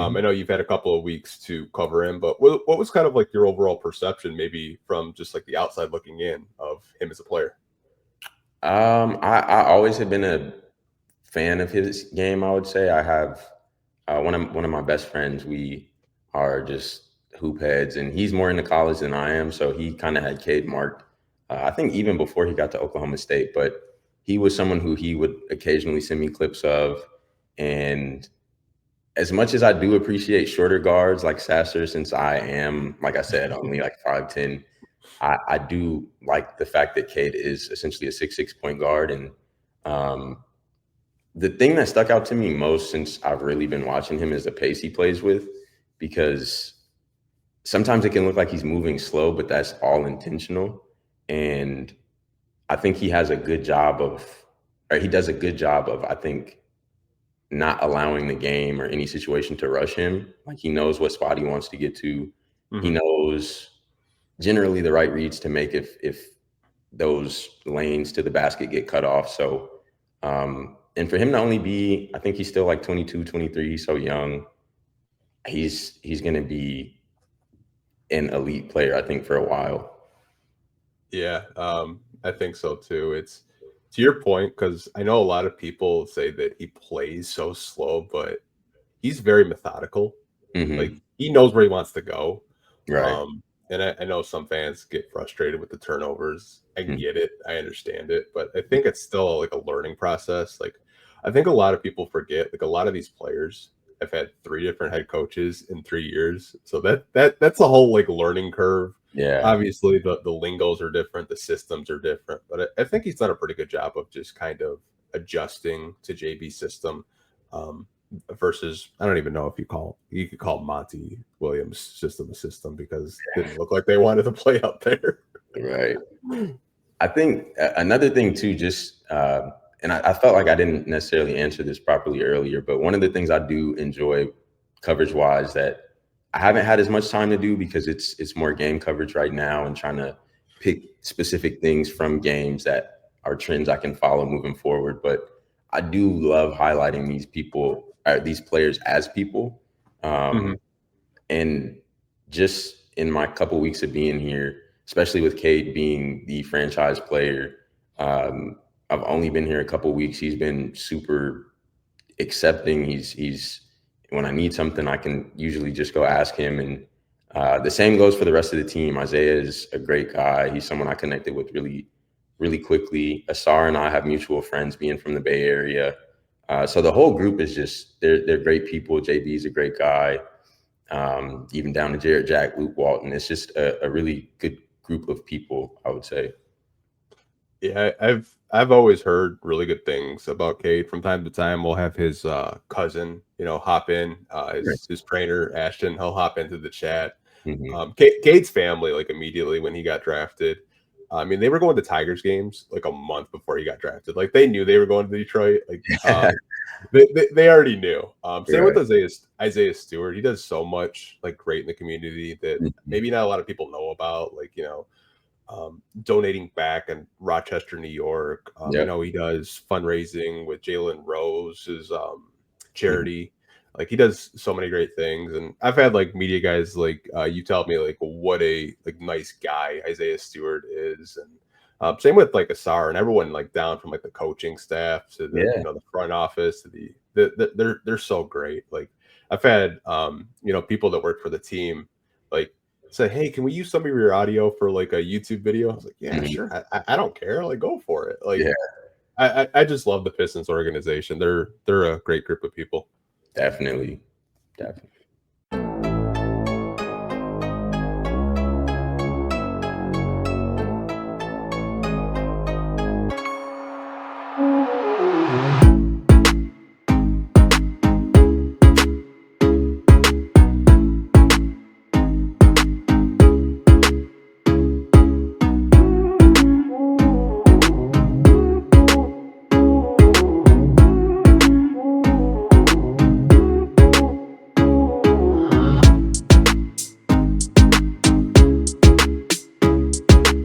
I know you've had a couple of weeks to cover him, but what was kind of like your overall perception, maybe from just like the outside looking in, of him as a player? I always have been a fan of his game. I would say I have one of my best friends. We are just hoop heads, and he's more into college than I am. So he kind of had Cade marked. I think even before he got to Oklahoma State, but he was someone who he would occasionally send me clips of. And as much as I do appreciate shorter guards like Sasser, since I am, like I said, only like 5'10", I do like the fact that Cade is essentially a 6'6" point guard. And um, the thing that stuck out to me most since I've really been watching him is the pace he plays with, because sometimes it can look like he's moving slow, but that's all intentional. And I think he has a good job of, or he does a good job of, I think, not allowing the game or any situation to rush him. Like, he knows what spot he wants to get to. He Hmm. knows generally the right reads to make if those lanes to the basket get cut off. So, and for him to only be, I think he's still like 22, 23, he's so young. He's going to be an elite player, I think, for a while. Yeah, I think so too. It's to your point, because I know a lot of people say that he plays so slow, but he's very methodical. Like, Hmm. he knows where he wants to go. Right. And I know some fans get frustrated with the turnovers. I Mhm. get it. I understand it. But I think it's still like a learning process. Like, I think a lot of people forget, like, a lot of these players have had 3 different head coaches in 3 years. So that's a whole like learning curve. Yeah. Obviously, the lingos are different, the systems are different, but I think he's done a pretty good job of just kind of adjusting to JB's system. Um, versus, I don't even know if you could call Monty Williams' system a system, because it didn't look like they wanted to play out there. Right. I think another thing too, just and I felt like I didn't necessarily answer this properly earlier, but one of the things I do enjoy coverage wise that I haven't had as much time to do, because it's more game coverage right now and trying to pick specific things from games that are trends I can follow moving forward. But I do love highlighting these people, these players as people. Mhm. Um, and just in my couple weeks of being here, especially with Cade being the franchise player, I've only been here a couple weeks. He's been super accepting. He's when I need something, I can usually just go ask him. And the same goes for the rest of the team. Isaiah is a great guy. He's someone I connected with really, really quickly. Asar and I have mutual friends being from the Bay Area. So the whole group is just they're great people. JB is a great guy, even down to Jared Jack, Luke Walton. It's just a really good group of people, I would say. Yeah, I've always heard really good things about Cade. From time to time, we'll have his cousin, hop in. His trainer Ashton, he'll hop into the chat. Mm-hmm. Cade's family, like, immediately when he got drafted, I mean, they were going to Tigers games like a month before he got drafted. Like, they knew they were going to Detroit. Like, they already knew. Same with Right. Isaiah Stewart. He does so much like great in the community that Mhm. maybe not a lot of people know about. Like, donating back in Rochester, New York. I Yep. know he does fundraising with Jalen Rose's Mhm. charity. Like, he does so many great things, and I've had like media guys like you tell me like what a like nice guy Isaiah Stewart is, and same with like Asar and everyone, like down from like the coaching staff to the Yeah. the front office to they're so great. Like, I've had people that work for the team like say, "Hey, can we use some of your audio for like a YouTube video?" I was like, "Yeah, Mhm. sure. I don't care. Like, go for it." Like, Yeah. I just love the Pistons organization. They're a great group of people. Definitely. Definitely.